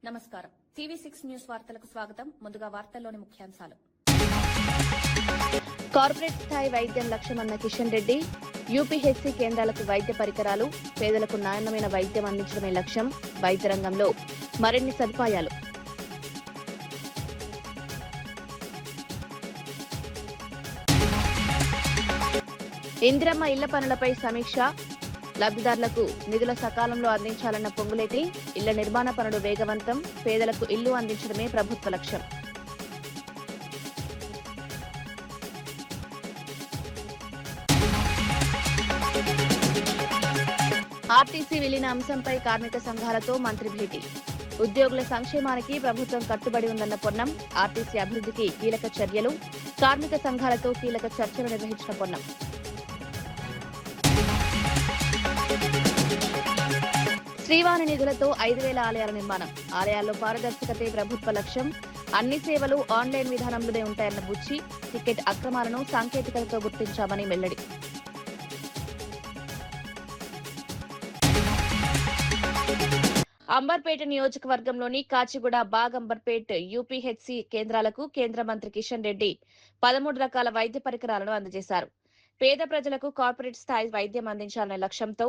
నమస్కారం. TV6 news వార్తలకు స్వాగతం. ముందుగా వార్తల్లోని ముఖ్యాంశాలు. కార్పొరేట్ స్థాయి వైద్యం లక్ష్యమన్న కిషన్ రెడ్డి. యూపీహెచ్సీ కేంద్రాలకు వైద్య పరికరాలు, పేదలకు నాణ్యమైన వైద్యం అందించడమే లక్ష్యం. వైద్య రంగంలో మరిన్ని సదుపాయాలు. ఇందిరమ్మ ఇళ్ల పనులపై సమీక్ష. లబ్ధిదారులకు నిధుల సకాలంలో అందించాలన్న పొంగులేటి. ఇళ్ల నిర్మాణ పనులు వేగవంతం, పేదలకు ఇల్లు అందించడమే ప్రభుత్వ లక్ష్యం. ఆర్టీసీ విలీన అంశంపై కార్మిక సంఘాలతో మంత్రి భేటీ. ఉద్యోగుల సంక్షేమానికి ప్రభుత్వం కట్టుబడి ఉందన్న పొన్నం. ఆర్టీసీ అభివృద్ధికి కీలక చర్యలు. కార్మిక సంఘాలతో కీలక చర్చలు నిర్వహించిన పొన్నం. శ్రీవాణి నిధులతో 5,000 ఆలయాల నిర్మాణం. ఆలయాల్లో పారదర్శకతే ప్రభుత్వ లక్ష్యం. అన్ని సేవలు ఆన్లైన్ విధానంలోనే ఉంటాయన్న బుచ్చి. టికెట్ అక్రమాలను సాంకేతికతతో గుర్తించామని వెల్లడి. అంబర్పేట నియోజకవర్గంలోని కాచిగూడ, బాగ్, అంబర్పేట్ యూపీహెచ్సీ కేంద్రాలకు కేంద్ర మంత్రి కిషన్ రెడ్డి 13 రకాల వైద్య పరికరాలను అందజేశారు. పేద ప్రజలకు కార్పొరేట్ స్థాయి వైద్యం అందించాలనే లక్ష్యంతో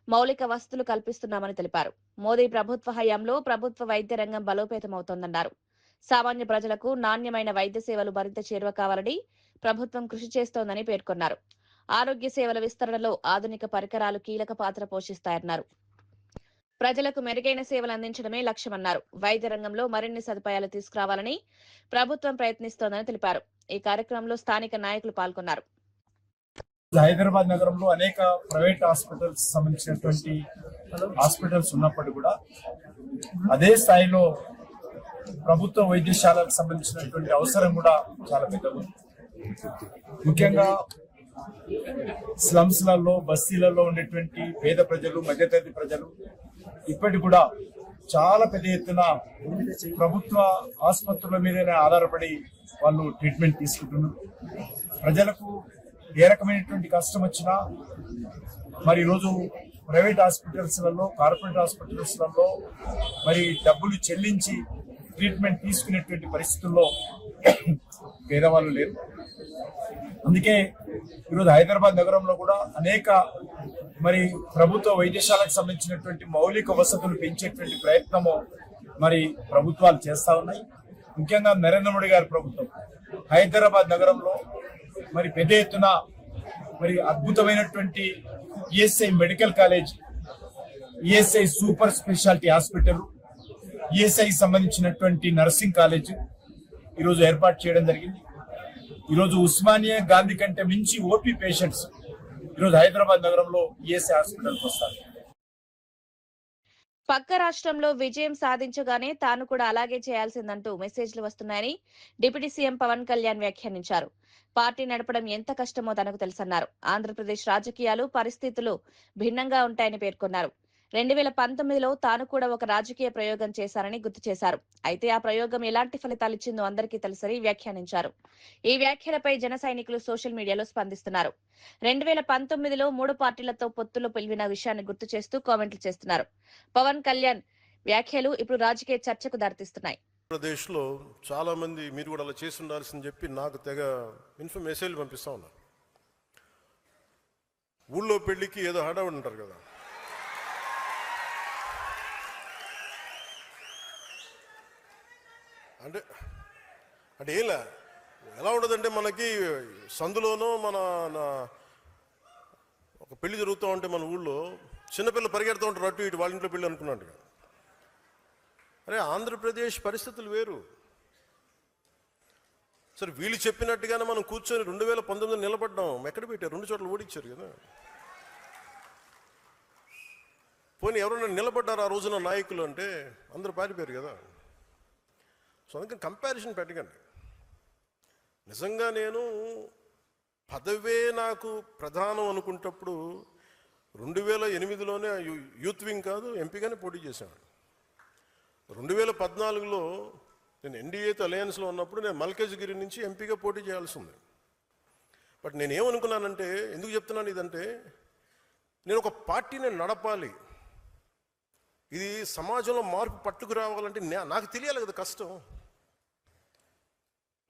మౌలిక వసతులు కల్పిస్తున్నామని తెలిపారు. మోదీ ప్రభుత్వ హయాంలో ప్రభుత్వ వైద్య రంగం బలోపేతమవుతోందన్నారు. సామాన్య ప్రజలకు నాణ్యమైన వైద్య సేవలు మరింత చేరువ కావాలని ప్రభుత్వం కృషి చేస్తోందని పేర్కొన్నారు. ఆరోగ్య సేవల విస్తరణలో ఆధునిక పరికరాలు కీలక పాత్ర పోషిస్తాయన్నారు. ప్రజలకు మెరుగైన సేవలు అందించడమే లక్ష్యమన్నారు. వైద్య రంగంలో మరిన్ని సదుపాయాలు తీసుకురావాలని ప్రభుత్వం ప్రయత్నిస్తోందని తెలిపారు. ఈ కార్యక్రమంలో స్థానిక నాయకులు పాల్గొన్నారు. హైదరాబాద్ నగరంలో అనేక ప్రైవేట్ హాస్పిటల్స్ సంబంధించినటువంటి హాస్పిటల్స్ ఉన్నప్పటికీ కూడా అదే స్థాయిలో ప్రభుత్వ వైద్యశాలకు సంబంధించినటువంటి అవసరం కూడా చాలా పెద్దది. ముఖ్యంగా స్లమ్స్లలో, బస్తీలలో ఉండేటువంటి పేద ప్రజలు, మధ్యతరగతి ప్రజలు ఇప్పటికి కూడా చాలా పెద్ద ఎత్తున ప్రభుత్వ ఆసుపత్రుల మీదనే ఆధారపడి వాళ్ళు ట్రీట్మెంట్ తీసుకుంటున్నారు. ప్రజలకు ఏ రకమైనటువంటి కష్టం వచ్చినా మరి ఈరోజు ప్రైవేట్ హాస్పిటల్స్లలో, కార్పొరేట్ హాస్పిటల్స్లలో మరి డబ్బులు చెల్లించి ట్రీట్మెంట్ తీసుకునేటువంటి పరిస్థితుల్లో పేదవాళ్ళు లేరు. అందుకే ఈరోజు హైదరాబాద్ నగరంలో కూడా అనేక మరి ప్రభుత్వ వైద్యశాలకు సంబంధించినటువంటి మౌలిక వసతులు పెంచేటువంటి ప్రయత్నము మరి ప్రభుత్వాలు చేస్తా ఉన్నాయి. ముఖ్యంగా నరేంద్ర మోడీ గారి ప్రభుత్వం హైదరాబాద్ నగరంలో మరి పెద్ద ఎత్తున మరి అద్భుతమైనటువంటి ESI medical college, ESI super speciality hospital, ESI సంబంధించినటువంటి నర్సింగ్ కాలేజ్ ఈరోజు ఏర్పాటు చేయడం జరిగింది. ఈరోజు ఉస్మానియా, గాంధీ కంటే మించి ఓపీ పేషెంట్స్ ఈరోజు హైదరాబాద్ నగరంలో ఈఎస్ఐ హాస్పిటల్కి వస్తారు. పక్క రాష్ట్రంలో విజయం సాధించగానే తాను కూడా అలాగే చేయాల్సిందంటూ మెసేజ్లు వస్తున్నాయని డిప్యూటీ సీఎం పవన్ కళ్యాణ్ వ్యాఖ్యానించారు. పార్టీ నడపడం ఎంత కష్టమో తనకు తెలుసన్నారు. ఆంధ్రప్రదేశ్ రాజకీయాలు, పరిస్థితులు భిన్నంగా ఉంటాయని పేర్కొన్నారు. 2019లో తాను కూడా ఒక రాజకీయ ప్రయోగం చేశారని గుర్తు చేశారు. అయితే ఆ ప్రయోగం ఎలాంటి ఫలితాలిచ్చిందో అందరికీ తెలుసని వ్యాఖ్యానించారు. ఈ వ్యాఖ్యలపై జన సైనికులు సోషల్ మీడియాలో స్పందిస్తున్నారు. 2019లో 3 పార్టీలతో పొత్తులు పిలివిన విషయాన్ని గుర్తు చేస్తూ కామెంట్లు చేస్తున్నారు. పవన్ కళ్యాణ్ వ్యాఖ్యలు ఇప్పుడు రాజకీయ చర్చకు దారితీస్తున్నాయి. ఆంధ్రప్రదేశ్లో చాలా మంది మీరు కూడా అలా చేసి ఉండాల్సిందని చెప్పి నాకు తెగ మెసేజ్లు పంపిస్తా ఉన్నారు. ఊళ్ళో పెళ్లికి ఏదో హడావుడి ఉంటారు కదా, అంటే అంటే ఏంలా ఎలా ఉండదంటే మనకి సందులోనో మన ఒక పెళ్లి జరుగుతూ ఉంటే మన ఊళ్ళో చిన్నపిల్లలు పరిగెడుతూ ఉంటారు అటు ఇటు, వాళ్ళ ఇంట్లో పెళ్ళి అనుకున్నాడు కదా. అరే ఆంధ్రప్రదేశ్ పరిస్థితులు వేరు. సరే వీళ్ళు చెప్పినట్టుగానే మనం కూర్చొని 2019 నిలబడ్డాం. ఎక్కడ పెట్టారు? 2 చోట్ల ఓడించారు కదా. పోనీ ఎవరైనా నిలబడ్డారు ఆ రోజున నాయకులు అంటే అందరూ పారిపోయారు కదా. సో అందుకని కంపారిజన్ పెట్టకండి. నిజంగా నేను పదవే నాకు ప్రధానం అనుకుంటప్పుడు 2008లోనే యూత్ వింగ్ కాదు ఎంపీగానే పోటీ చేశాను. 2014లో నేను ఎన్డీఏతో అలయన్స్లో ఉన్నప్పుడు నేను మల్కాజ్గిరి నుంచి ఎంపీగా పోటీ చేయాల్సి ఉంది. బట్ నేనేమనుకున్నానంటే, ఎందుకు చెప్తున్నాను ఇదంటే, నేను ఒక పార్టీని నడపాలి. ఇది సమాజంలో మార్పు పట్టుకు రావాలంటే నాకు తెలియాలి కదా కష్టం.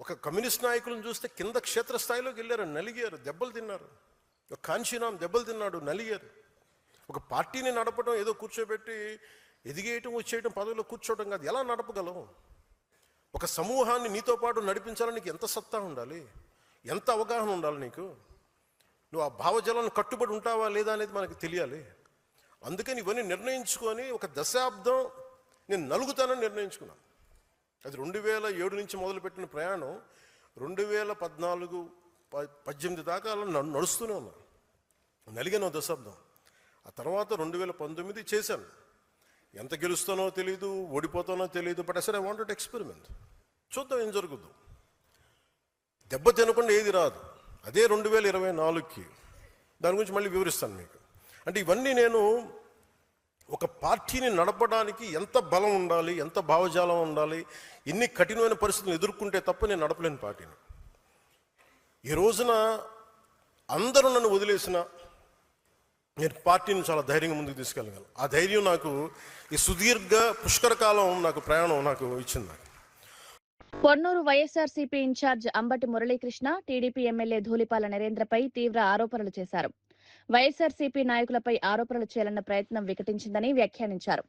ఒక కమ్యూనిస్ట్ నాయకులను చూస్తే కింద క్షేత్రస్థాయిలోకి వెళ్ళారు, నలిగారు, దెబ్బలు తిన్నారు. ఒక కాంచీరామ్ దెబ్బలు తిన్నాడు, నలిగారు. ఒక పార్టీని నడపడం ఏదో కూర్చోబెట్టి ఎదిగేయటం వచ్చేయటం పదవిలో కూర్చోవడం కాదు. ఎలా నడపగలం? ఒక సమూహాన్ని నీతో పాటు నడిపించాలని నీకు ఎంత సత్తా ఉండాలి, ఎంత అవగాహన ఉండాలి నీకు. నువ్వు ఆ భావజాలను కట్టుబడి ఉంటావా లేదా అనేది మనకు తెలియాలి. అందుకని ఇవన్నీ నిర్ణయించుకొని ఒక దశాబ్దం నేను నలుగుతానని నిర్ణయించుకున్నాను. అది 2007 నుంచి మొదలుపెట్టిన ప్రయాణం 2014-18 దాకా అలా నడుస్తూనే ఉన్నాను. నలిగాను దశాబ్దం. ఆ తర్వాత 2019 చేశాను. ఎంత గెలుస్తానో తెలియదు, ఓడిపోతానో తెలియదు. బట్ అసలు ఐ వాంటెడ్ ఎక్స్పెరిమెంట్. చూద్దాం ఏం జరుగుద్దు. దెబ్బ తినకుండా ఏది రాదు. అదే 2024కి దాని గురించి మళ్ళీ వివరిస్తాను మీకు. అంటే ఇవన్నీ నేను ఒక పార్టీని నడపడానికి ఎంత బలం ఉండాలి, ఎంత భావజాలం ఉండాలి, ఎన్ని కఠినమైన పరిస్థితులను ఎదుర్కొంటే తప్ప నేను నడపలేని పార్టీని. ఈ రోజున అందరూ నన్ను వదిలేసిన నేను పార్టీని చాలా ధైర్యంగా ముందుకు తీసుకెళ్ళగలను. ఆ ధైర్యం నాకు ఈ సుదీర్ఘ పుష్కర కాలం నాకు ప్రయాణం నాకు ఇచ్చింది. Ponnuru YSRCP incharge Ambati Muralikrishna TDP MLA Dhulipala నరేంద్రపై తీవ్ర ఆరోపణలు చేశారు. వైఎస్ఆర్సీపీ నాయకులపై ఆరోపణలు చేయాలన్న ప్రయత్నం వికటించిందని వ్యాఖ్యానించారు.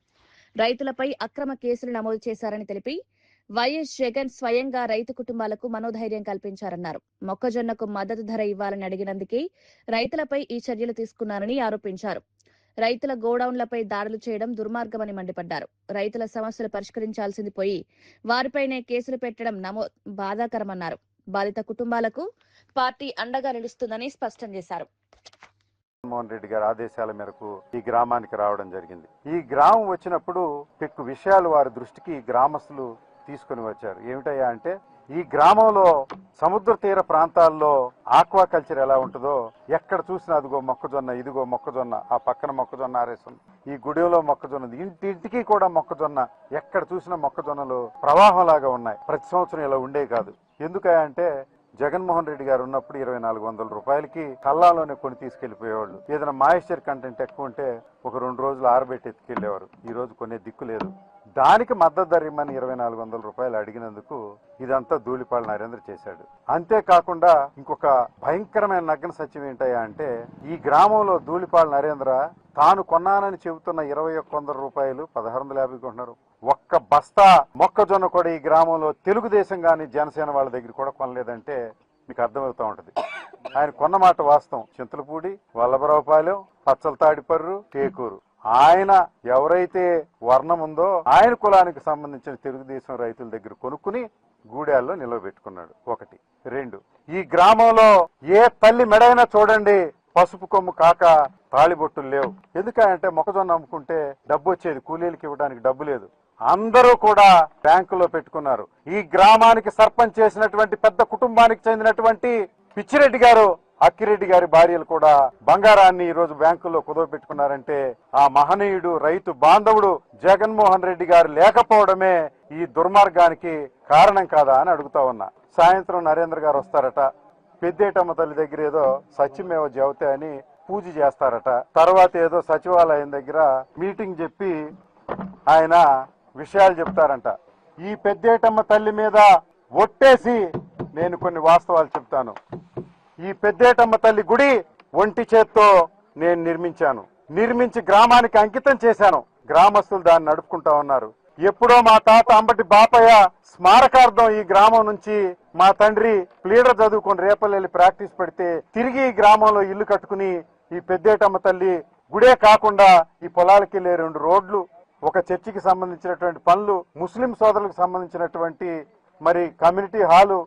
రైతులపై అక్రమ కేసులు నమోదు చేశారని తెలిపి వైఎస్ జగన్ స్వయంగా రైతు కుటుంబాలకు మనోధైర్యం కల్పించారన్నారు. మొక్కజొన్నకు మద్దతు ధర ఇవ్వాలని అడిగినందుకే రైతులపై ఈ చర్యలు తీసుకున్నారని ఆరోపించారు. రైతుల గోడౌన్లపై దాడులు చేయడం దుర్మార్గమని మండిపడ్డారు. రైతుల సమస్యలు పరిష్కరించాల్సింది పోయి వారిపైనే కేసులు పెట్టడం బాధాకరమన్నారు. బాధిత కుటుంబాలకు పార్టీ అండగా నిలుస్తుందని స్పష్టం చేశారు. జగన్మోహన్ రెడ్డి గారి ఆదేశాల మేరకు ఈ గ్రామానికి రావడం జరిగింది. ఈ గ్రామం వచ్చినప్పుడు పెక్కు విషయాలు వారి దృష్టికి గ్రామస్తులు తీసుకుని వచ్చారు. ఏమిటయ్యా అంటే, ఈ గ్రామంలో సముద్ర తీర ప్రాంతాల్లో ఆక్వా కల్చర్ ఎలా ఉంటుందో, ఎక్కడ చూసినా అదిగో మొక్కజొన్న, ఇదిగో మొక్కజొన్న, ఆ పక్కన మొక్కజొన్న ఆరేస్తుంది, ఈ గుడిలో మొక్కజొన్న, ఇంటింటికి కూడా మొక్కజొన్న, ఎక్కడ చూసినా మొక్కజొన్నలు ప్రవాహంలాగా ఉన్నాయి. ప్రతి సంవత్సరం ఇలా ఉండే కాదు. ఎందుకయ్యా అంటే, జగన్మోహన్ రెడ్డి గారు ఉన్నప్పుడు 2400 రూపాయలకి కల్లాలోనే కొని తీసుకెళ్లిపోయేవాళ్ళు. ఏదైనా మాయిశ్చర్ కంటెంట్ ఎక్కువ ఉంటే ఒక 2 రోజులు ఆరబెట్టి ఎత్తుకెళ్లేవారు. ఈ రోజు కొనే దిక్కు లేదు. దానికి మద్దతు ధర ఇమ్మని 2400 రూపాయలు అడిగినందుకు ఇదంతా ధూళిపాల నరేంద్ర చేశాడు. అంతేకాకుండా ఇంకొక భయంకరమైన నగ్న సత్యం ఏంటయ్యా అంటే, ఈ గ్రామంలో ధూళిపాల నరేంద్ర తాను కొన్నానని చెబుతున్న 2100 రూపాయలు 1650 కొంటున్నారు. ఒక్క బస్తా మొక్కజొన్న కూడా ఈ గ్రామంలో తెలుగుదేశం గాని జనసేన వాళ్ళ దగ్గర కూడా కొనలేదంటే మీకు అర్థమవుతా ఉంటది. ఆయన కొన్న మాట వాస్తవం. చింతలపూడి, వల్లభరావుపాలెం, పచ్చల తాడిపర్రు, టేకూరు, ఆయన ఎవరైతే వర్ణం ఉందో ఆయన కులానికి సంబంధించిన తెలుగుదేశం రైతుల దగ్గర కొనుక్కుని గూడాల్లో నిలవబెట్టుకున్నాడు. 1. 2, ఈ గ్రామంలో ఏ తల్లి మెడైనా చూడండి పసుపు కొమ్ము కాక తాళిబొట్టులు లేవు. ఎందుకంటే మొక్కజొన్న అమ్ముకుంటే డబ్బు వచ్చేది, కూలీలకు ఇవ్వడానికి డబ్బు లేదు. అందరూ కూడా బ్యాంకులో పెట్టుకున్నారు. ఈ గ్రామానికి సర్పంచ్ చేసినటువంటి పెద్ద కుటుంబానికి చెందినటువంటి పిచ్చిరెడ్డి గారు, అక్కిరెడ్డి గారి భార్యలు కూడా బంగారాన్ని ఈ రోజు బ్యాంకుల్లో కుదవపెట్టుకున్నారంటే ఆ మహనీయుడు రైతు బాంధవుడు జగన్మోహన్ రెడ్డి గారు లేకపోవడమే ఈ దుర్మార్గానికి కారణం కాదా అని అడుగుతా ఉన్నా. సాయంత్రం నరేంద్ర గారు వస్తారట. పెద్దేటమ్మ తల్లి దగ్గర ఏదో సత్యమేవ జవతే అని పూజ చేస్తారట. తర్వాత ఏదో సచివాలయం దగ్గర మీటింగ్ చెప్పి ఆయన విషయాలు చెప్తారంట. ఈ పెద్దేటమ్మ తల్లి మీద ఒట్టేసి నేను కొన్ని వాస్తవాలు చెప్తాను. ఈ పెద్దేటమ్మ తల్లి గుడి ఒంటి చేత్తో నేను నిర్మించి గ్రామానికి అంకితం చేశాను. గ్రామస్తులు దాన్ని నడుపుకుంటా ఉన్నారు. ఎప్పుడో మా తాత అంబటి బాపయ్య స్మారకార్థం ఈ గ్రామం నుంచి మా తండ్రి ప్లీడర్ చదువుకొని రేపల్లెల్లి ప్రాక్టీస్ పెడితే తిరిగి ఈ గ్రామంలో ఇల్లు కట్టుకుని ఈ పెద్దేటమ్మ తల్లి గుడే కాకుండా ఈ పొలాలకి వెళ్ళే 2 రోడ్లు, ఒక చర్చికి సంబంధించినటువంటి పనులు, ముస్లిం సోదరులకు సంబంధించినటువంటి మరి కమ్యూనిటీ హాలు,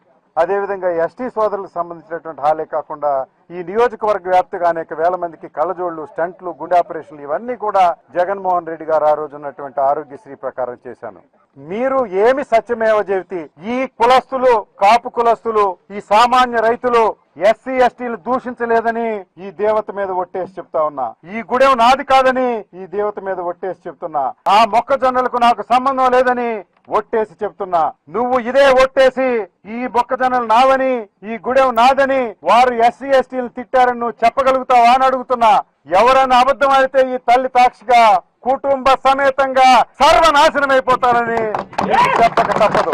అదేవిధంగా ఎస్టీ సోదరులకు సంబంధించినటువంటి హాలే కాకుండా ఈ నియోజకవర్గ వ్యాప్తిగా అనేక వేల మందికి కళ్ళజోళ్లు, స్టంట్లు, గుండె ఆపరేషన్లు ఇవన్నీ కూడా జగన్మోహన్ రెడ్డి గారు ఆ రోజు ఉన్నటువంటి ఆరోగ్యశ్రీ ప్రకారం చేశాను. మీరు ఏమి సత్యమేవ జయతి, ఈ కులస్తులు, కాపు కులస్తులు, ఈ సామాన్య రైతులు ఎస్సీ ఎస్టీలు దూషించలేదని ఈ దేవత మీద ఒట్టేసి చెప్తా ఉన్నా. ఈ గుడెం నాది కాదని ఈ దేవత మీద ఒట్టేసి చెప్తున్నా. ఆ మొక్కజొన్నలకు నాకు సంబంధం లేదని ఒట్టేసి చెప్తున్నా. నువ్వు ఇదే ఒట్టేసి ఈ మొక్కజొన్నలు నావని, ఈ గుడెం నాదని వారు ఎస్సీ ఎస్టీలు తిట్టారని నువ్వు చెప్పగలుగుతావా అని అడుగుతున్నా. ఎవరైనా అబద్ధం అయితే ఈ తల్లి సాక్షిగా కుటుంబ సమేతంగా సర్వనాశనమైపోతారని మీకు చెప్పక తప్పదు.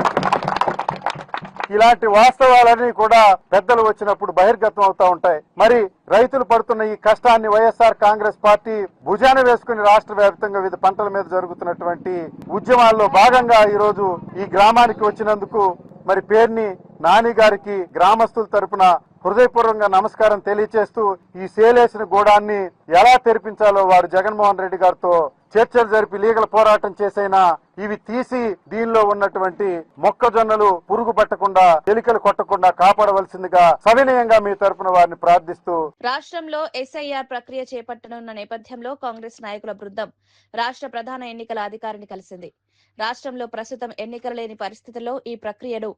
ఇలాంటి వాస్తవాలన్నీ కూడా పెద్దలు వచ్చినప్పుడు బహిర్గతం అవుతా ఉంటాయి. మరి రైతులు పడుతున్న ఈ కష్టాన్ని వైఎస్ఆర్ కాంగ్రెస్ పార్టీ భుజాన వేసుకుని రాష్ట్ర వ్యాప్తంగా వివిధ పంటల మీద జరుగుతున్నటువంటి ఉద్యమాల్లో భాగంగా ఈ రోజు ఈ గ్రామానికి వచ్చినందుకు మరి పేర్ని నాని గారికి గ్రామస్తుల తరపున హృదయపూర్వకంగా నమస్కారం తెలియజేస్తూ ఈ సేలేసిన గూడాన్ని ఎలా తెరిపించాలో వారు జగన్మోహన్ రెడ్డి గారితో చర్చలు జరిపి లీగల్ పోరాటం చేసైనా ఇవి తీసి దీనిలో ఉన్నటువంటి మొక్కజొన్నలు పురుగు పట్టకుండా ఎలికలు కొట్టకుండా కాపాడవలసిందిగా సవినయంగా మీ తరపున వారిని ప్రార్థిస్తూ రాష్ట్రంలో ఎస్ఐఆర్ ప్రక్రియ చేపట్టనున్న నేపథ్యంలో కాంగ్రెస్ నాయకుల బృందం రాష్ట్ర ప్రధాన ఎన్నికల అధికారిని కలిసింది. రాష్ట్రంలో ప్రస్తుతం ఎన్నికలు లేని పరిస్థితుల్లో ఈ ప్రక్రియను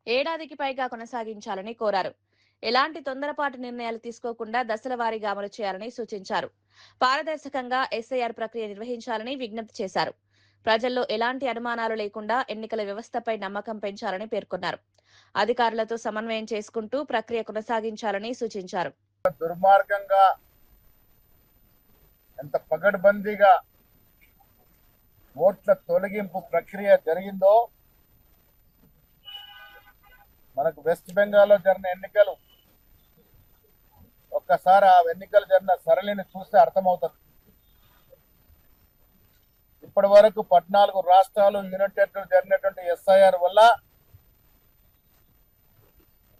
ఏడాదికి పైగా కొనసాగించాలని కోరారు. ఎలాంటి తొందరపాటు నిర్ణయాలు తీసుకోకుండా దశల వారీగా అమలు చేయాలని సూచించారు. పారదర్శకంగా ఎస్ఐఆర్ ప్రక్రియ నిర్వహించాలని విజ్ఞప్తి చేశారు. ప్రజల్లో ఎలాంటి అనుమానాలు లేకుండా ఎన్నికల వ్యవస్థపై నమ్మకం పెంచాలని పేర్కొన్నారు. అధికారులతో సమన్వయం చేసుకుంటూ ప్రక్రియ కొనసాగించాలని సూచించారు. దుర్మార్గంగా ఎంత పగడ్బందీగా ఓట్ల తొలగింపు ప్రక్రియ జరిగిందో మనకు వెస్ట్ బెంగాల్లో జరిగిన ఎన్నికలు ఒక్కసారి ఆ ఎన్నికలు జరిగిన సరళిని చూస్తే అర్థమవుతుంది. ఇప్పటి వరకు 14 రాష్ట్రాలు యునైటెడ్ జరిగినటువంటి ఎస్ఐఆర్ వల్ల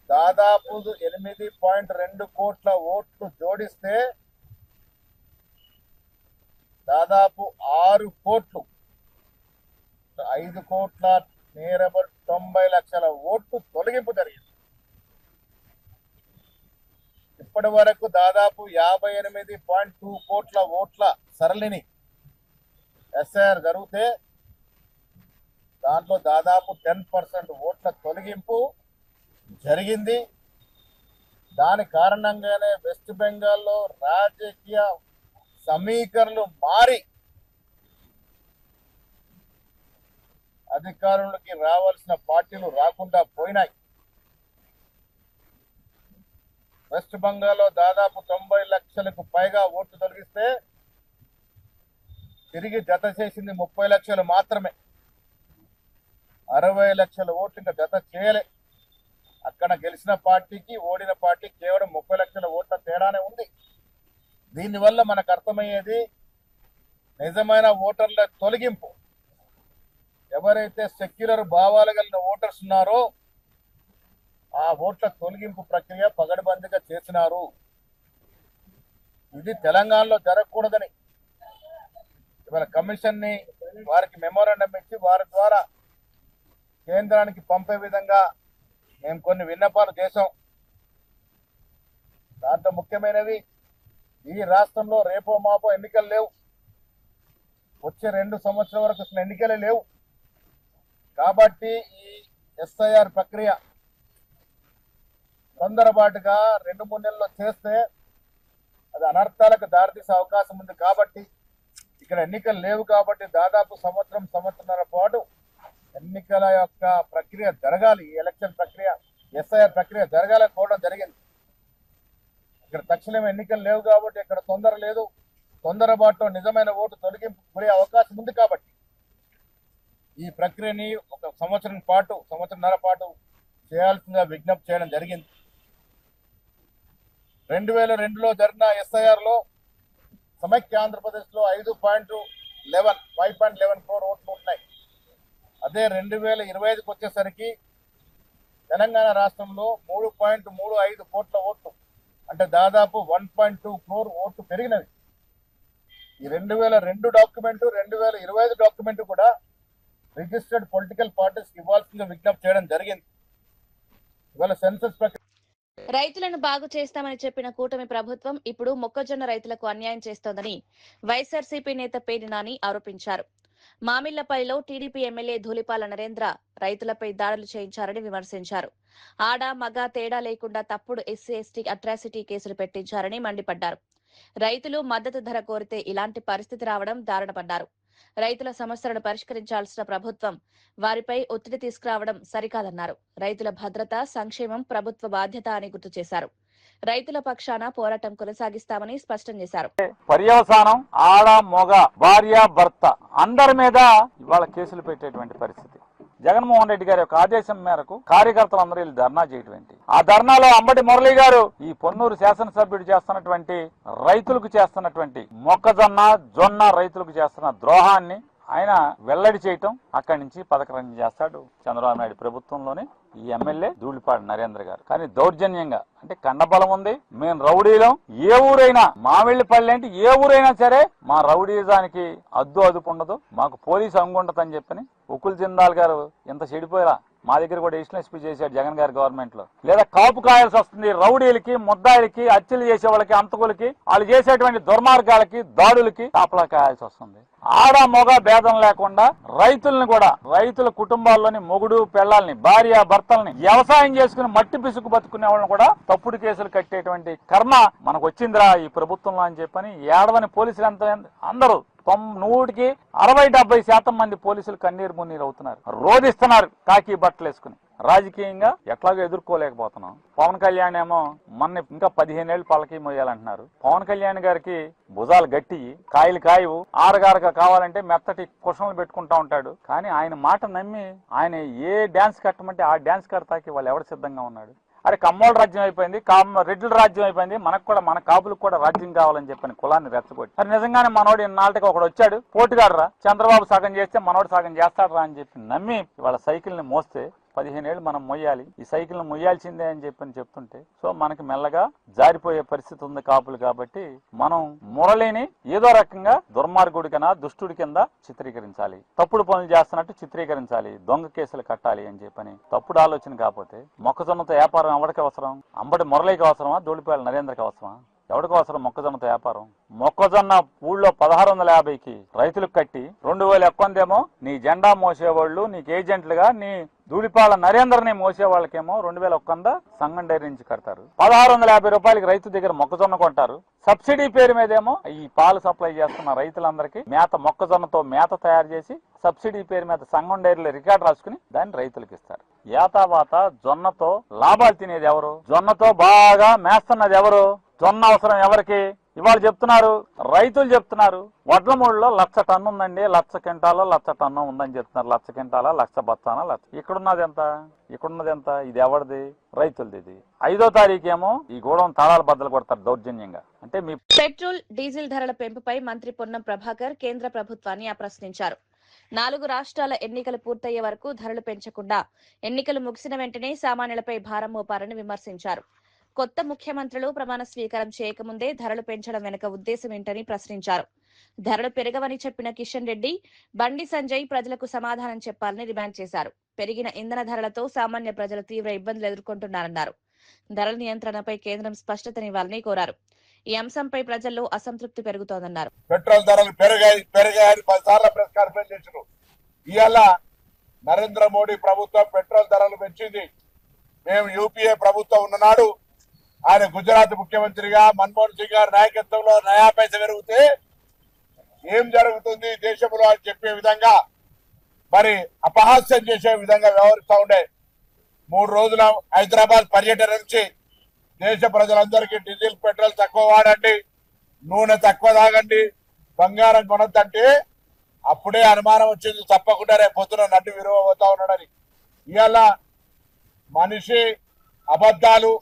దాదాపు 8.2 కోట్ల ఓట్లు జోడిస్తే దాదాపు 6 కోట్లు 5 కోట్ల నేరబర్ 90 లక్షల ఓట్లు తొలగింపు జరిగింది. ఇప్పటి వరకు దాదాపు 58.2 కోట్ల ఓట్ల సరళిని ఎస్ఐఆర్ జరిగితే దాంట్లో దాదాపు 10% ఓట్ల తొలగింపు జరిగింది. దాని కారణంగానే వెస్ట్ బెంగాల్లో రాజకీయ సమీకరణలు మారి అధికారులకి రావాల్సిన పార్టీలు రాకుండా పోయినాయి. వెస్ట్ బెంగాల్లో దాదాపు 90 లక్షలకు పైగా ఓట్లు తొలగిస్తే తిరిగి జత చేసింది 30 లక్షలు మాత్రమే. 60 లక్షల ఓట్లు ఇంకా జత చేయలే. అక్కడ గెలిచిన పార్టీకి ఓడిన పార్టీకి కేవలం 30 లక్షల ఓట్ల తేడానే ఉంది. దీనివల్ల మనకు అర్థమయ్యేది నిజమైన ఓటర్ల తొలగింపు. ఎవరైతే సెక్యులర్ భావాలు కలిగిన ఓటర్స్ ఉన్నారో ఆ ఓట్ల తొలగింపు ప్రక్రియ పగడబందీగా చేసినారు. ఇది తెలంగాణలో జరగకూడదని ఇవాళ కమిషన్ ని వారికి మెమోరాండం ఇచ్చి వారి ద్వారా కేంద్రానికి పంపే విధంగా మేము కొన్ని విన్నపాలు చేశాం. దాంట్లో ముఖ్యమైనవి ఈ రాష్ట్రంలో రేపో మాపో ఎన్నికలు లేవు. వచ్చే 2 సంవత్సరాల వరకు అసలు ఎన్నికలే లేవు. కాబట్టి ఈ ఎస్ఐఆర్ ప్రక్రియ తొందరపాటుగా 2-3 నెలల్లో చేస్తే అది అనర్థాలకు దారితీసే అవకాశం ఉంది. కాబట్టి ఇక్కడ ఎన్నికలు లేవు కాబట్టి దాదాపు సంవత్సరంన్నర పాటు ఎన్నికల యొక్క ప్రక్రియ జరగాలి. ఈ ఎలక్షన్ ప్రక్రియ ఎస్ఐఆర్ ప్రక్రియ జరగాలని కోరడం జరిగింది. ఇక్కడ తక్షణం ఎన్నికలు లేవు కాబట్టి ఇక్కడ తొందర లేదు. తొందరపాటులో నిజమైన ఓటు తొలగింపు గురే అవకాశం ఉంది. కాబట్టి ఈ ప్రక్రియని ఒక సంవత్సరంన్నర పాటు చేయాల్సిందిగా విజ్ఞప్తి చేయడం జరిగింది. 2002లో జరిగిన ఎస్ఐఆర్ లో సమైక్య ఆంధ్రప్రదేశ్ లో 5.11 క్రోర్ ఓట్లు ఉన్నాయి. అదే 2025కి వచ్చేసరికి తెలంగాణ రాష్ట్రంలో 3.35 కోట్ల ఓట్లు అంటే దాదాపు 1.2 క్రోర్ ఓట్లు పెరిగినవి. ఈ 2002 డాక్యుమెంట్ 2025 డాక్యుమెంట్ కూడా రిజిస్టర్డ్ పొలిటికల్ పార్టీస్ ఇవ్వాల్సిందిగా విజ్ఞప్తి చేయడం జరిగింది. ఇవాళ సెన్సస్ ప్రక్రియ రైతులను బాగు చేస్తామని చెప్పిన కూటమి ప్రభుత్వం ఇప్పుడు మొక్కజొన్న రైతులకు అన్యాయం చేస్తోందని వైఎస్ఆర్సీపీ నేత పేర్ని నాని ఆరోపించారు. మామిళ్లపల్లిలో టీడీపీ ఎమ్మెల్యే ధూళిపాల నరేంద్ర రైతులపై దాడులు చేయించారని విమర్శించారు. ఆడ మగ తేడా లేకుండా తప్పుడు ఎస్సీ/ఎస్టీ అట్రాసిటీ కేసులు పెట్టించారని మండిపడ్డారు. రైతులు మద్దతు ధర కోరితే ఇలాంటి పరిస్థితి రావడం దారుణమన్నారు. రైతుల సమస్యలను పరిష్కరించాల్సిన ప్రభుత్వం వారిపై ఒత్తిడి తీసుకురావడం సరికాదన్నారు. రైతుల భద్రత, సంక్షేమం ప్రభుత్వ బాధ్యత అని గుర్తు చేశారు. రైతుల పక్షాన పోరాటం కొనసాగిస్తామని స్పష్టం చేశారు. పర్యవసానం ఆడ మగ భార్య భర్త అందరి మీద ఇవాళ కేసులు పెట్టేటువంటి పరిస్థితి. జగన్మోహన్ రెడ్డి గారి యొక్క ఆదేశం మేరకు కార్యకర్తలందరూ వీళ్ళు ధర్నా చేయటువంటి ఆ ధర్నాలో అంబటి మురళి గారు ఈ పొన్నూరు శాసనసభ్యుడు చేస్తున్నటువంటి రైతులకు చేస్తున్నటువంటి మొక్కజొన్న జొన్న రైతులకు చేస్తున్న ద్రోహాన్ని ఆయన వెల్లడి చేయటం, అక్కడి నుంచి పథకం చేస్తాడు చంద్రబాబు నాయుడు ప్రభుత్వంలోనే ఈ ఎమ్మెల్యే ధూళిపాడు నరేంద్ర గారు. కానీ దౌర్జన్యంగా అంటే కండబలం ఉంది, మేము రౌడీలం, ఏ ఊరైనా మామిళ్ళపల్లి అంటే ఏ ఊరైనా సరే మా రౌడీజానికి అదుపు ఉండదు, మాకు పోలీసు అంగుండదని చెప్పని ఉకుల్ జిందాల్ గారు ఇంత చెడిపోయారా మా దగ్గర కూడా ఎడిషనల్ ఎస్పీ చేశాడు జగన్ గారి గవర్నమెంట్ లో. లేదా కాపు కాయాల్సి వస్తుంది రౌడీలకి, ముద్దాయిలకి, హత్యలు చేసే వాళ్ళకి, అంతకులకి, వాళ్ళు చేసేటువంటి దుర్మార్గాలకి, దాడులకి కాపలా కాయాల్సి వస్తుంది. ఆడ మొగ భేదం లేకుండా రైతుల్ని కూడా, రైతుల కుటుంబాల్లోని మొగుడు పెళ్లాల్ని, భార్య భర్తల్ని, వ్యవసాయం చేసుకుని మట్టి పిసుకు బతుకునే వాళ్ళని కూడా తప్పుడు కేసులు కట్టేటువంటి కర్మ మనకు వచ్చిందిరా ఈ ప్రభుత్వంలో అని చెప్పని ఏడవని పోలీసులు అందరూ 100కి 60-70% మంది పోలీసులు కన్నీరు మున్నీరు అవుతున్నారు, రోధిస్తున్నారు కాకి బట్టలు వేసుకుని. రాజకీయంగా ఎట్లాగో ఎదుర్కోలేకపోతున్నాం. పవన్ కళ్యాణ్ ఏమో మొన్న ఇంకా 15 ఏళ్ళు పలకి మోయాలంటున్నారు. పవన్ కళ్యాణ్ గారికి భుజాలు గట్టి, కాయలు కాయవు, ఆరగారగా కావాలంటే మెత్తటి కుషన్లు పెట్టుకుంటా ఉంటాడు. కానీ ఆయన మాట నమ్మి ఆయన ఏ డ్యాన్స్ కట్టమంటే ఆ డ్యాన్స్ కడతాకి వాళ్ళు ఎవరు సిద్ధంగా ఉన్నాడు? అరే కమ్మోళ్ళ రాజ్యం అయిపోయింది, రెడ్డిల రాజ్యం అయిపోయింది, మనకు కూడా మన కాపులకు కూడా రాజ్యం కావాలని చెప్పని కులాన్ని రెచ్చగొట్టి, మరి నిజంగానే మనోడు ఇన్నాళ్ళకి ఒకడు వచ్చాడు పోటుగాడరా, చంద్రబాబు సగం చేస్తే మనోడు సగం చేస్తాడరా అని చెప్పి నమ్మి వాళ్ళ సైకిల్ ని మోస్తే 15 ఏళ్ళు మనం మొయ్యాలి, ఈ సైకిల్ ను మొయ్యాల్సిందే అని చెప్పని చెప్తుంటే సో మనకి మెల్లగా జారిపోయే పరిస్థితి ఉంది కాపులు. కాబట్టి మనం మురళిని ఏదో రకంగా దుర్మార్గుడి కింద, దుష్టుడి కింద చిత్రీకరించాలి, తప్పుడు పనులు చేస్తున్నట్టు చిత్రీకరించాలి, దొంగ కేసులు కట్టాలి అని చెప్పని తప్పుడు ఆలోచన. కాకపోతే మొక్కజొన్నతో వ్యాపారం ఎవరికి అవసరం? అంబటి మురళికి అవసరమా? ధూళిపాల నరేంద్రకి అవసరమా? ఎవరికి అవసరం మొక్కజొన్నతో వ్యాపారం? మొక్కజొన్న ఊళ్ళో 1650కి రైతులకు కట్టి 2000 ఎక్కువందేమో నీ జెండా మోసేవాళ్ళు, నీకు ఏజెంట్లుగా నీ ధూళిపాల నరేంద్రని మోసే వాళ్ళకేమో 2001 సంగం డైరీ నుంచి కడతారు. 1650 రూపాయలకి రైతు దగ్గర మొక్కజొన్న కొంటారు. సబ్సిడీ పేరు మీదేమో ఈ పాలు సప్లై చేస్తున్న రైతులందరికీ మొక్కజొన్నతో మేత తయారు చేసి సబ్సిడీ పేరు మీద సంగం డైరీలో రికార్డు రాసుకుని దాన్ని రైతులకు ఇస్తారు. ఏతావాత జొన్నతో లాభాలు తినేది ఎవరు? జొన్నతో బాగా మేస్తున్నది ఎవరు? జొన్న అవసరం ఎవరికి? ఇవాళ చెప్తున్నారు, రైతులు చెప్తున్నారు, వడ్లమూడిలో 1,00,000 టన్ను ఉందండి, 1,00,000 క్వింటాలో 1,00,000 టన్ను ఉందని చెప్తున్నారు. 1,00,000 క్వింటాలా, 1,00,000 బత్తానా, 1,00,000. ఇక్కడున్నది ఎంత? ఇది ఎవరిది? రైతులది. ఇది 5వ తారీఖేమో ఈ గోడౌన్ తాళాలు బద్దలు కొడతారు దౌర్జన్యంగా. అంటే మీ పెట్రోల్ డీజిల్ ధరల పెంపుపై మంత్రి పొన్నం ప్రభాకర్ కేంద్ర ప్రభుత్వాన్ని ప్రశ్నించారు. 4 రాష్ట్రాల ఎన్నికలు పూర్తయ్యే వరకు ధరలు పెంచకుండా ఎన్నికలు ముగిసిన వెంటనే సామాన్యులపై భారం మోపారని విమర్శించారు. కొత్త ముఖ్యమంత్రులు ప్రమాణ స్వీకారం చేయకముందే ధరలు పెంచడం వెనుక ఉద్దేశం ఏంటని ప్రశ్నించారు. ధరలు పెరగవని చెప్పిన కిషన్ రెడ్డి, బండి సంజయ్ ప్రజలకు సమాధానం చెప్పాలని డిమాండ్ చేశారు. పెరిగిన ఇంధన ధరలతో సామాన్య ప్రజలు తీవ్ర ఇబ్బందులు ఎదుర్కొంటున్నారన్నారు. ధరల నియంత్రణపై కేంద్రం స్పష్టతనివ్వాలని కోరారు. ఈ అంశంపై ప్రజల్లో అసంతృప్తి పెరుగుతోందన్నారు. పెట్రోల్ ధరలు పెరిగాయి 10 సార్లు ప్రెస్ కాన్ఫరెన్స్ చేశారు. ఇవాళ నరేంద్ర మోడీ ప్రభుత్వం పెట్రోల్ ధరలు పెంచింది. మేము యూపీఏ ప్రభుత్వం ఉన్ననాడు ఆయన గుజరాత్ ముఖ్యమంత్రిగా మన్మోహన్ సింగ్ గారి నాయకత్వంలో నయా పైస పెరిగితే ఏం జరుగుతుంది దేశంలో అని చెప్పే విధంగా మరి అపహాస్యం చేసే విధంగా వ్యవహరిస్తూ ఉండే. 3 రోజుల హైదరాబాద్ పర్యటన నుంచి దేశ ప్రజలందరికీ డీజిల్ పెట్రోల్ తక్కువ వాడండి, నూనె తక్కువ తాగండి, బంగారం కొనొద్దంటే అప్పుడే అనుమానం వచ్చింది తప్పకుండా రేపు పొద్దున నడ్డు విరవబోతా ఉన్నాడని. ఇవాళ మనిషి అబద్ధాలు,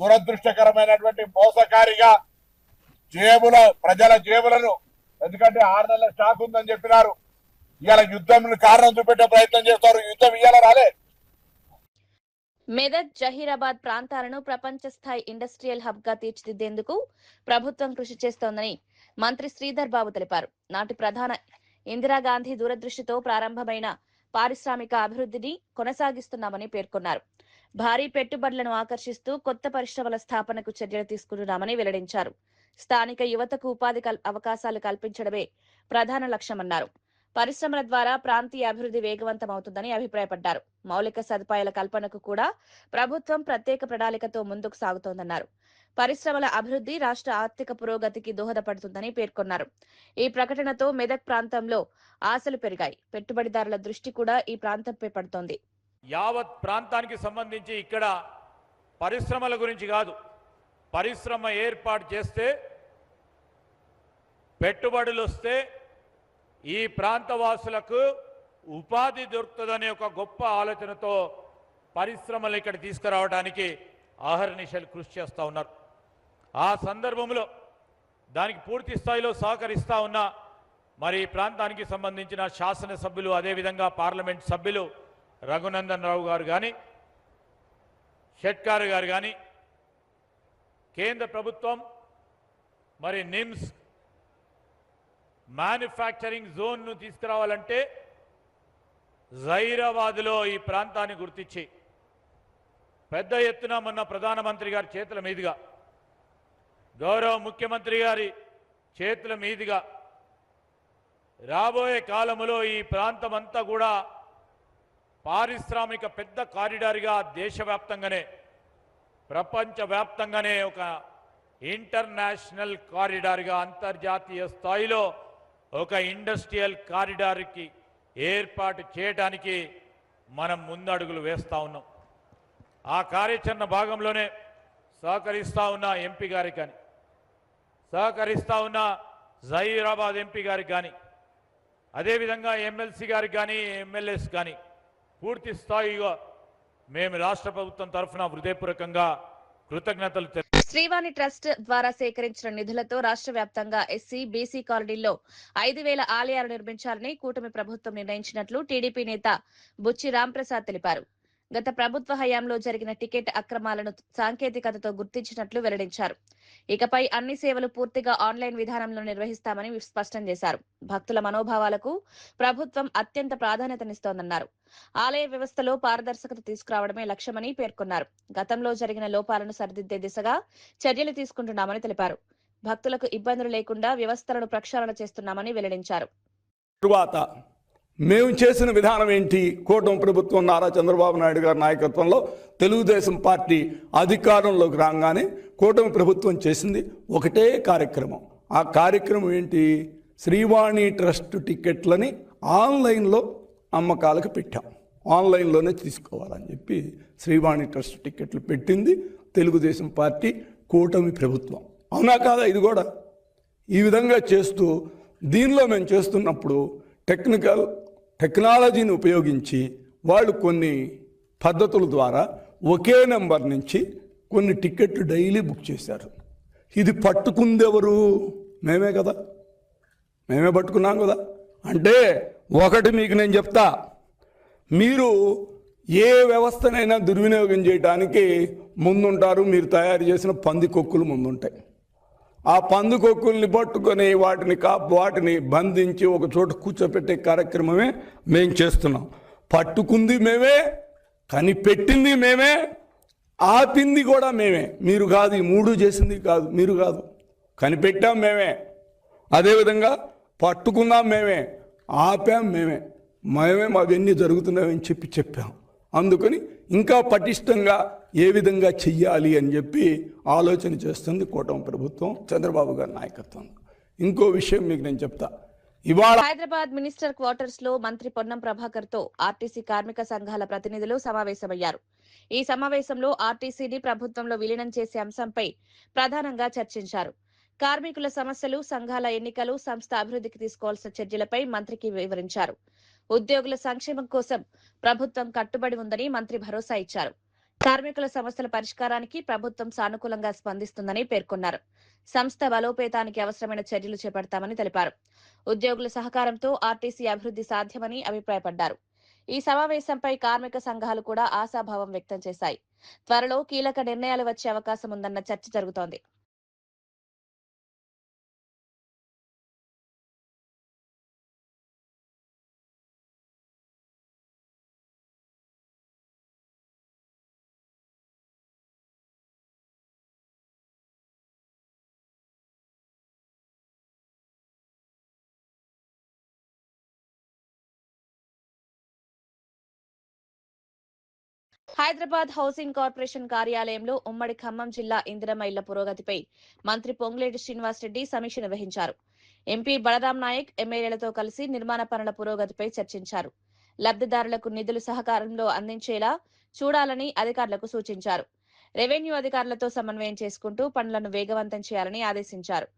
దురదృష్టకరమైనటువంటి మోసకారిగా ప్రజల జేబులను, ఎందుకంటే 6 నెలల స్టాక్ ఉందని చెప్పినారు, ఇవాళ యుద్ధం కారణం చూపెట్టే ప్రయత్నం చేస్తారు. యుద్ధం ఇవాళ రాలే. మెదక్, జహీరాబాద్ ప్రాంతాలను ప్రపంచ స్థాయి ఇండస్ట్రియల్ హబ్ గా తీర్చిదిద్దేందుకు ప్రభుత్వం కృషి చేస్తోందని మంత్రి శ్రీధర్ బాబు తెలిపారు. నాటి ప్రధాన ఇందిరాగాంధీ దూరదృష్టితో ప్రారంభమైన పారిశ్రామిక అభివృద్ధిని కొనసాగిస్తున్నామని పేర్కొన్నారు. భారీ పెట్టుబడులను ఆకర్షిస్తూ కొత్త పరిశ్రమల స్థాపనకు చర్యలు తీసుకుంటున్నామని వెల్లడించారు. స్థానిక యువతకు ఉపాధి అవకాశాలు కల్పించడమే ప్రధాన లక్ష్యమన్నారు. పరిశ్రమల ద్వారా ప్రాంతీయ అభివృద్ధి వేగవంతమవుతుందని అభిప్రాయపడ్డారు. మౌలిక సదుపాయాల కల్పనకు కూడా ప్రభుత్వం ప్రత్యేక ప్రణాళికతో ముందుకు సాగుతోందన్నారు. పరిశ్రమల అభివృద్ధి రాష్ట్ర ఆర్థిక పురోగతికి దోహదపడుతుందని పేర్కొన్నారు. ఈ ప్రకటనతో మెదక్ ప్రాంతంలో ఆశలు పెరిగాయి. పెట్టుబడిదారుల దృష్టి కూడా ఈ ప్రాంతంపై పడుతోంది. యావత్ ప్రాంతానికి సంబంధించి ఇక్కడ పరిశ్రమల గురించి కాదు, పరిశ్రమ ఏర్పాటు చేస్తే పెట్టుబడులు వస్తే ఈ ప్రాంతవాసులకు ఉపాధి దొరుకుతుందనే ఒక గొప్ప ఆలోచనతో పరిశ్రమలు ఇక్కడ తీసుకురావడానికి అహర్నిశలు కృషి చేస్తూ ఉన్నారు. ఆ సందర్భంలో దానికి పూర్తి స్థాయిలో సహకరిస్తూ ఉన్న మరి ఈ ప్రాంతానికి సంబంధించిన శాసనసభ్యులు, అదేవిధంగా పార్లమెంట్ సభ్యులు రఘునందన్ రావు గారు కానీ, షెట్కార్ గారు కానీ, కేంద్ర ప్రభుత్వం మరి నిమ్స్ మ్యానుఫ్యాక్చరింగ్ జోన్ను తీసుకురావాలంటే జైరాబాద్లో ఈ ప్రాంతాన్ని గుర్తించి పెద్ద ఎత్తున మొన్న ప్రధానమంత్రి గారి చేతుల మీదుగా, గౌరవ ముఖ్యమంత్రి గారి చేతుల మీదుగా రాబోయే కాలంలో ఈ ప్రాంతం అంతా కూడా పారిశ్రామిక పెద్ద కారిడార్గా దేశవ్యాప్తంగానే ప్రపంచవ్యాప్తంగానే ఒక ఇంటర్నేషనల్ కారిడార్గా అంతర్జాతీయ స్థాయిలో ఒక ఇండస్ట్రియల్ కారిడార్కి ఏర్పాటు చేయడానికి మనం ముందడుగులు వేస్తూ ఉన్నాం. ఆ కార్యాచరణ భాగంలోనే సహకరిస్తూ ఉన్న ఎంపీ గారికి కానీ, సహకరిస్తూ ఉన్న జహీరాబాద్ ఎంపీ గారికి కానీ, అదేవిధంగా ఎమ్మెల్సీ గారికి కానీ, ఎమ్మెల్యేస్ కానీ పూర్తి స్థాయిగా మేము రాష్ట్ర ప్రభుత్వం తరఫున హృదయపూర్వకంగా కృతజ్ఞతలు. శ్రీవాణి ట్రస్ట్ ద్వారా సేకరించిన నిధులతో రాష్ట్ర వ్యాప్తంగా ఎస్సీ, బీసీ కాలనీల్లో 5,000 ఆలయాలు నిర్మించాలని కూటమి ప్రభుత్వం నిర్ణయించినట్లు టీడీపీ నేత బుచ్చి రాంప్రసాద్ తెలిపారు. గత ప్రభుత్వ హయాంలో జరిగిన టికెట్ అక్రమాలను సాంకేతికతతో గుర్తించినట్లు వెల్లడించారు. ఇకపై అన్ని సేవలు పూర్తిగా ఆన్లైన్ విధానంలో నిర్వహిస్తామని స్పష్టం చేశారు. భక్తుల మనోభావాలకు ప్రభుత్వం అత్యంత ప్రాధాన్యతనిస్తోందన్నారు. ఆలయ వ్యవస్థలో పారదర్శకత తీసుకురావడమే లక్ష్యమని పేర్కొన్నారు. గతంలో జరిగిన లోపాలను సరిదిద్దే దిశగా చర్యలు తీసుకుంటున్నామని తెలిపారు. భక్తులకు ఇబ్బందులు లేకుండా వ్యవస్థలను ప్రక్షాళన చేస్తున్నామని వెల్లడించారు. మేము చేసిన విధానం ఏంటి? కూటమి ప్రభుత్వం నారా చంద్రబాబు నాయుడు గారి నాయకత్వంలో తెలుగుదేశం పార్టీ అధికారంలోకి రాగానే కూటమి ప్రభుత్వం చేసింది ఒకటే కార్యక్రమం. ఆ కార్యక్రమం ఏంటి? శ్రీవాణి ట్రస్ట్ టికెట్లని ఆన్లైన్లో అమ్మకాలకు పెట్టాం. ఆన్లైన్లోనే తీసుకోవాలని చెప్పి శ్రీవాణి ట్రస్ట్ టికెట్లు పెట్టింది తెలుగుదేశం పార్టీ కూటమి ప్రభుత్వం. అవునా కాదా? ఇది కూడా ఈ విధంగా చేస్తూ దీనిలో మేము చేస్తున్నప్పుడు టెక్నాలజీని ఉపయోగించి వాళ్ళు కొన్ని పద్ధతుల ద్వారా ఒకే నెంబర్ నుంచి కొన్ని టికెట్లు డైలీ బుక్ చేశారు. ఇది పట్టుకుందెవరు? మేమే కదా, మేమే పట్టుకున్నాం కదా. అంటే ఒకటి మీకు నేను చెప్తా, మీరు ఏ వ్యవస్థనైనా దుర్వినియోగం చేయడానికి ముందుంటారు. మీరు తయారు చేసిన పందికొక్కులు ముందుంటాయి. ఆ పందుకొక్కుల్ని పట్టుకొని వాటిని బంధించి ఒక చోట కూర్చోపెట్టే కార్యక్రమమే మేము చేస్తున్నాం. పట్టుకుంది మేమే, కనిపెట్టింది మేమే, ఆపింది కూడా మేమే. మీరు కాదు, ఈ మూడు చేసింది కాదు, మీరు కాదు. కనిపెట్టాం మేమే, అదేవిధంగా పట్టుకున్నాం మేమే, ఆపాం మేమే. అవన్నీ జరుగుతున్నాయని చెప్పాం. అందుకని ఇంకా పటిష్టంగా ఏ విధంగా చెయ్యాలి అని చెప్పి ఆలోచన చేస్తుంది కూటమి ప్రభుత్వం చంద్రబాబు గారి నాయకత్వంలో. ఇంకో విషయం మీకు నేను చెప్తా. ఇవాళ హైదరాబాద్ మినిస్టర్ క్వార్టర్స్ లో మంత్రి పొన్నం ప్రభాకర్ తో ఆర్టీసీ కార్మిక సంఘాల ప్రతినిధులు సమావేశమయ్యారు. ఈ సమావేశంలో ఆర్టీసీని ప్రభుత్వంలో విలీనం చేసే అంశంపై ప్రధానంగా చర్చించారు. కార్మికుల సమస్యలు, సంఘాల ఎన్నికలు, సంస్థ అభివృద్ధికి తీసుకోవాల్సిన చర్యలపై మంత్రికి వివరించారు. ఉద్యోగుల సంక్షేమం కోసం ప్రభుత్వం కట్టుబడి ఉందని మంత్రి భరోసా ఇచ్చారు. కార్మికుల సమస్యల పరిష్కారానికి ప్రభుత్వం సానుకూలంగా స్పందిస్తుందని పేర్కొన్నారు. సంస్థ బలోపేతానికి అవసరమైన చర్యలు చేపడతామని తెలిపారు. ఉద్యోగుల సహకారంతో ఆర్టీసీ అభివృద్ధి సాధ్యమని అభిప్రాయపడ్డారు. ఈ సమావేశంపై కార్మిక సంఘాలు కూడా ఆశాభావం వ్యక్తం చేశాయి. త్వరలో కీలక నిర్ణయాలు వచ్చే అవకాశం ఉందన్న చర్చ జరుగుతోంది. హైదరాబాద్ హౌసింగ్ కార్పొరేషన్ కార్యాలయంలో ఉమ్మడి ఖమ్మం జిల్లా ఇందిరమ్మ ఇళ్ల పురోగతిపై మంత్రి పొంగులేటి శ్రీనివాసరెడ్డి సమీక్ష నిర్వహించారు. ఎంపీ బలరాం నాయక్ ఎమ్మెల్యేలతో కలిసి నిర్మాణ పనుల పురోగతిపై చర్చించారు. లబ్ధిదారులకు నిధులు సహకారంలో అందించేలా చూడాలని అధికారులకు సూచించారు. రెవెన్యూ అధికారులతో సమన్వయం చేసుకుంటూ పనులను వేగవంతం చేయాలని ఆదేశించారు.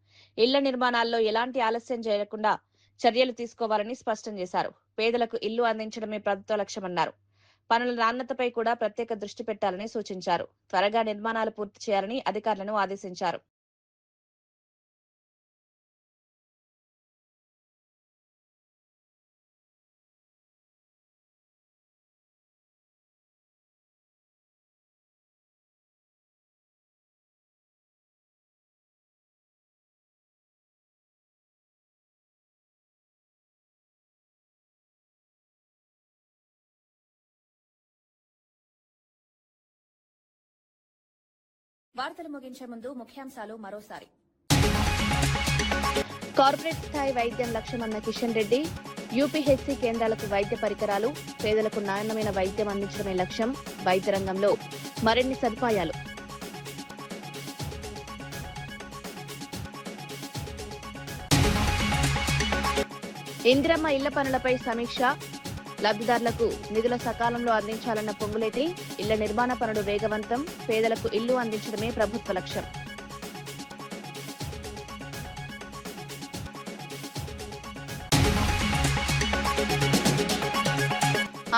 ఇళ్ల నిర్మాణాల్లో ఎలాంటి ఆలస్యం చేయకుండా చర్యలు తీసుకోవాలని స్పష్టం చేశారు. పేదలకు ఇల్లు అందించడమే ప్రభుత్వ లక్ష్యమన్నారు. పనుల నాణ్యతపై కూడా ప్రత్యేక దృష్టి పెట్టాలని సూచించారు. త్వరగా నిర్మాణాలు పూర్తి చేయాలని అధికారులను ఆదేశించారు. వార్తలు ముగించే ముందు ముఖ్యాంశాలు మరోసారి. కార్పొరేట్ స్థాయి వైద్యం లక్ష్యమన్న కిషన్ రెడ్డి. యూపీహెచ్సీ కేంద్రాలకు వైద్య పరికరాలు, పేదలకు నాణ్యమైన వైద్యం అందించడమే లక్ష్యం. వైద్య రంగంలో మరిన్ని సదుపాయాలు. ఇందిరమ్మ ఇళ్ల పనులపై సమీక్ష. లబ్ధిదారులకు నిధుల సకాలంలో అందించాలన్న పొంగులేటి. ఇళ్ల నిర్మాణ పనులు వేగవంతం. పేదలకు ఇల్లు అందించడమే ప్రభుత్వ లక్ష్యం.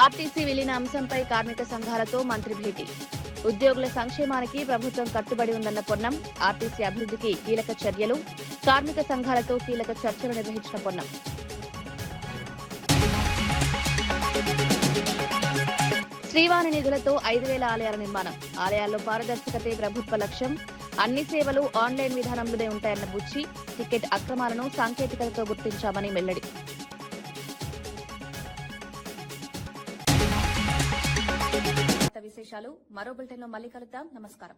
ఆర్టీసీ విలీన అంశంపై కార్మిక సంఘాలతో మంత్రి భేటీ. ఉద్యోగుల సంక్షేమానికి ప్రభుత్వం కట్టుబడి ఉందన్న పొన్నం. ఆర్టీసీ అభివృద్ధికి కీలక చర్యలు. కార్మిక సంఘాలతో కీలక చర్చలు నిర్వహించిన పొన్నం. శ్రీవాణి నిధులతో 5,000 ఆలయాల నిర్మాణం. ఆలయాల్లో పారదర్శకతే ప్రభుత్వ లక్ష్యం. అన్ని సేవలు ఆన్లైన్ విధానంలోనే ఉంటాయన్న బుచ్చి. టికెట్ అక్రమాలను సాంకేతికతతో గుర్తించామని వెల్లడి. విశేషాలు మరో బులెటిన్లో మళ్ళీ కలుద్దాం. నమస్కారం.